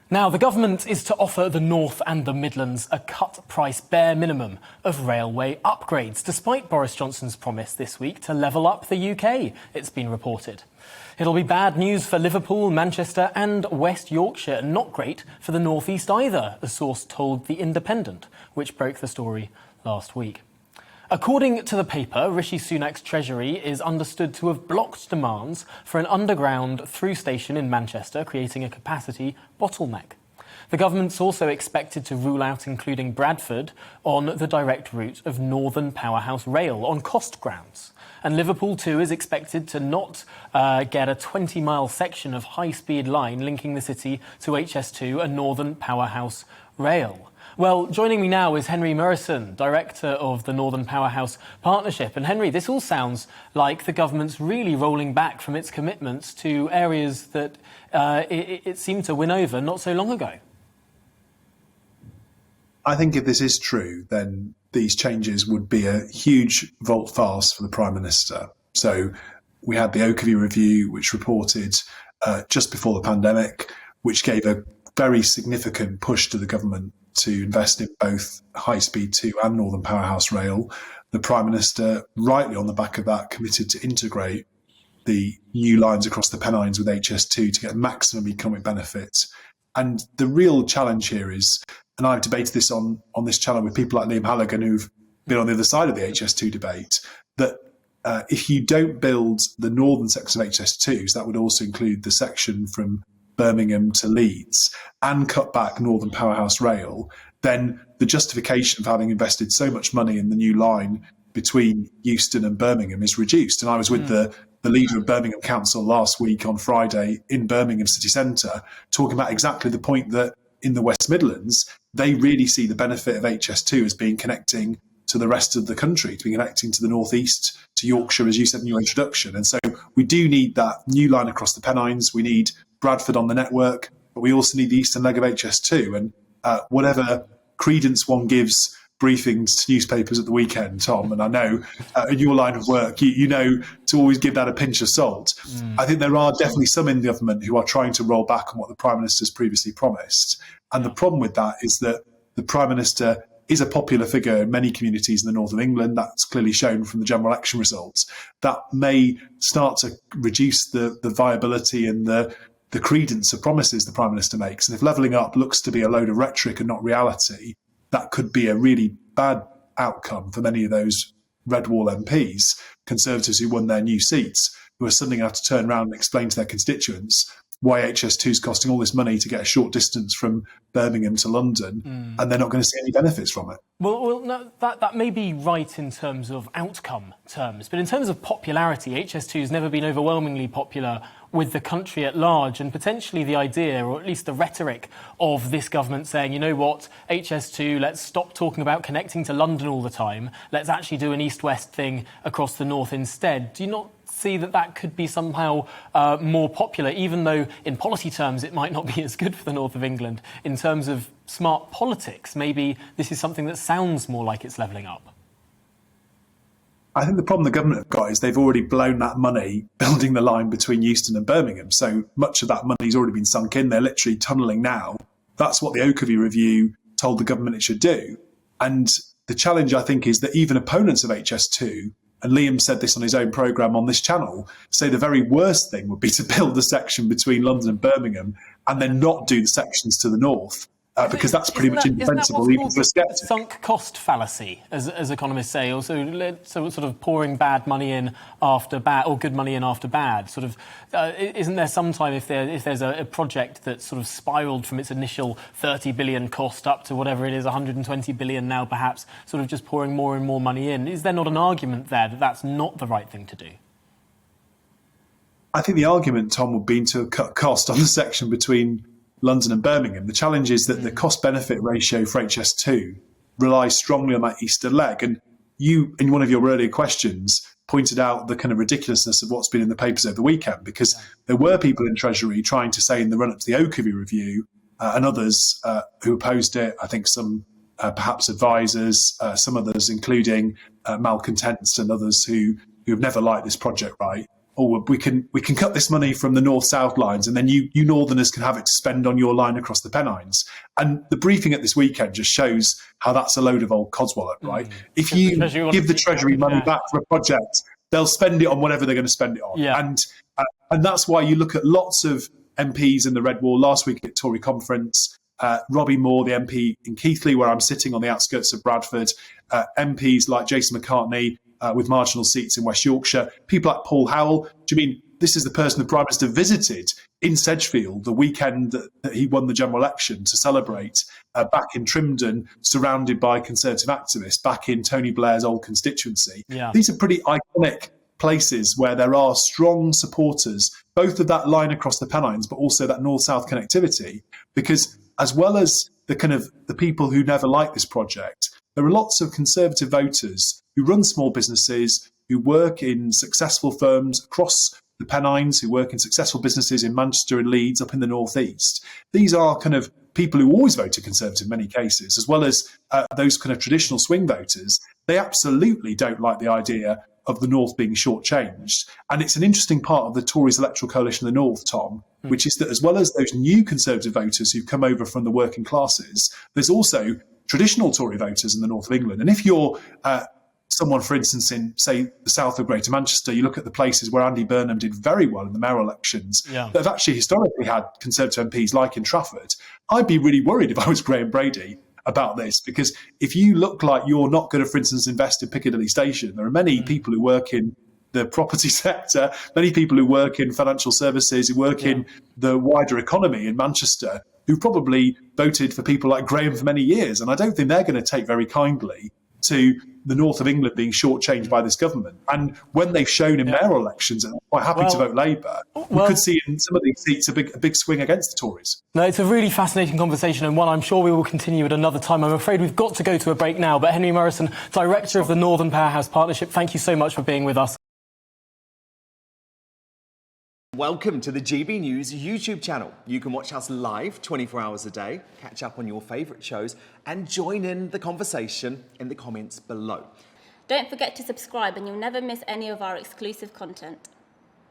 Now, the government is to offer the North and the Midlands a cut-price bare minimum of railway upgrades, despite Boris Johnson's promise this week to level up the UK, it's been reported. It'll be bad news for Liverpool, Manchester and West Yorkshire, and not great for the North East either, a source told The Independent, which broke the story last week. According to the paper, Rishi Sunak's Treasury is understood to have blocked demands for an underground through station in Manchester, creating a capacity bottleneck. The government's also expected to rule out including Bradford on the direct route of Northern Powerhouse Rail on cost grounds. And Liverpool too is expected to not get a 20-mile section of high-speed line linking the city to HS2 and Northern Powerhouse Rail. Well, joining me now is Henry Murison, Director of the Northern Powerhouse Partnership. And Henry, this all sounds like the government's really rolling back from its commitments to areas that it seemed to win over not so long ago. I think if this is true, then these changes would be a huge volte-face for the Prime Minister. So we had the Oakerview Review, which reported just before the pandemic, which gave a very significant push to the government to invest in both High Speed 2 and Northern Powerhouse Rail. The Prime Minister, rightly on the back of that, committed to integrate the new lines across the Pennines with HS2 to get maximum economic benefit. And the real challenge here is, and I've debated this on this channel with people like Liam Halligan who've been on the other side of the HS2 debate, that if you don't build the northern section of HS2, so that would also include the section from Birmingham to Leeds, and cut back Northern Powerhouse Rail, then the justification of having invested so much money in the new line between Euston and Birmingham is reduced. And I was with the leader of Birmingham Council last week on Friday in Birmingham city centre, talking about exactly the point that in the West Midlands, they really see the benefit of HS2 as being connecting to the rest of the country, to be connecting to the North East, to Yorkshire, as you said in your introduction. And so we do need that new line across the Pennines. We need Bradford on the network, but we also need the eastern leg of HS2. And whatever credence one gives briefings to newspapers at the weekend, Tom, and I know in your line of work, you know to always give that a pinch of salt. I think there are definitely some in the government who are trying to roll back on what the Prime Minister's previously promised. And the problem with that is that the Prime Minister is a popular figure in many communities in the north of England. That's clearly shown from the general election results. That may start to reduce the viability and the credence of promises the Prime Minister makes. And if levelling up looks to be a load of rhetoric and not reality, that could be a really bad outcome for many of those Red Wall MPs, Conservatives who won their new seats, who are suddenly going to have to turn around and explain to their constituents why HS2 is costing all this money to get a short distance from Birmingham to London, and they're not going to see any benefits from it. Well, no, that may be right in terms of outcome terms, but in terms of popularity, HS2 has never been overwhelmingly popular with the country at large, and potentially the idea, or at least the rhetoric of this government saying, you know what, HS2, let's stop talking about connecting to London all the time, let's actually do an east-west thing across the north instead. Do you not see that could be somehow more popular, even though in policy terms it might not be as good for the north of England? In terms of smart politics, maybe this is something that sounds more like it's levelling up. I think the problem the government have got is they've already blown that money building the line between Euston and Birmingham. So much of that money's already been sunk in. They're literally tunnelling now. That's what the Oakerview Review told the government it should do. And the challenge, I think, is that even opponents of HS2, and Liam said this on his own programme on this channel, say the very worst thing would be to build the section between London and Birmingham and then not do the sections to the north. Because that's pretty much indefensible even for a skeptic. Sunk cost fallacy, as economists say, also sort of pouring bad money in after bad, or good money in after bad. Sort of, isn't there some time if there's a project that sort of spiralled from its initial 30 billion cost up to whatever it is, 120 billion now, perhaps, sort of just pouring more and more money in? Is there not an argument there that that's not the right thing to do? I think the argument, Tom, would be to cut cost on the section between London and Birmingham. The challenge is that the cost-benefit ratio for HS2 relies strongly on that eastern leg. And you, in one of your earlier questions, pointed out the kind of ridiculousness of what's been in the papers over the weekend, because there were people in Treasury trying to say in the run-up to the Oakerview Review and others who opposed it, I think some perhaps advisors, some others, including malcontents and others who have never liked this project, right? oh, we can cut this money from the north-south lines, and then you northerners can have it to spend on your line across the Pennines. And the briefing at this weekend just shows how that's a load of old codswallop, right? If you give the Treasury money back for a project, they'll spend it on whatever they're going to spend it on. Yeah. And that's why you look at lots of MPs in the Red Wall last week at Tory conference, Robbie Moore, the MP in Keighley, where I'm sitting on the outskirts of Bradford, MPs like Jason McCartney with marginal seats in West Yorkshire, people like Paul Howell. Do you mean this is the person the Prime Minister visited in Sedgefield the weekend that he won the general election to celebrate, back in Trimdon, surrounded by Conservative activists, back in Tony Blair's old constituency? Yeah. These are pretty iconic places where there are strong supporters, both of that line across the Pennines, but also that north-south connectivity, because as well as the people who never liked this project, there are lots of Conservative voters who run small businesses, who work in successful firms across the Pennines, who work in successful businesses in Manchester and Leeds, up in the northeast. These are people who always voted Conservative in many cases, as well as those traditional swing voters. They absolutely don't like the idea of the North being shortchanged. And it's an interesting part of the Tories electoral coalition in the North, Tom, which is that as well as those new Conservative voters who've come over from the working classes, there's also traditional Tory voters in the north of England. And if you're someone, for instance, in, say, the south of Greater Manchester, you look at the places where Andy Burnham did very well in the mayoral elections, that have actually historically had Conservative MPs, like in Trafford, I'd be really worried if I was Graham Brady about this, because if you look like you're not going to, for instance, invest in Piccadilly Station, there are many people who work in the property sector, many people who work in financial services, who work in the wider economy in Manchester, who probably voted for people like Graham for many years. And I don't think they're going to take very kindly to the north of England being shortchanged by this government. And when they've shown in mayoral elections that they're quite happy to vote Labour, we could see in some of these seats a big swing against the Tories. No, it's a really fascinating conversation, and one I'm sure we will continue at another time. I'm afraid we've got to go to a break now. But Henry Morrison, Director of the Northern Powerhouse Partnership, thank you so much for being with us. Welcome to the GB News YouTube channel. You can watch us live 24 hours a day, catch up on your favourite shows and join in the conversation in the comments below. Don't forget to subscribe and you'll never miss any of our exclusive content.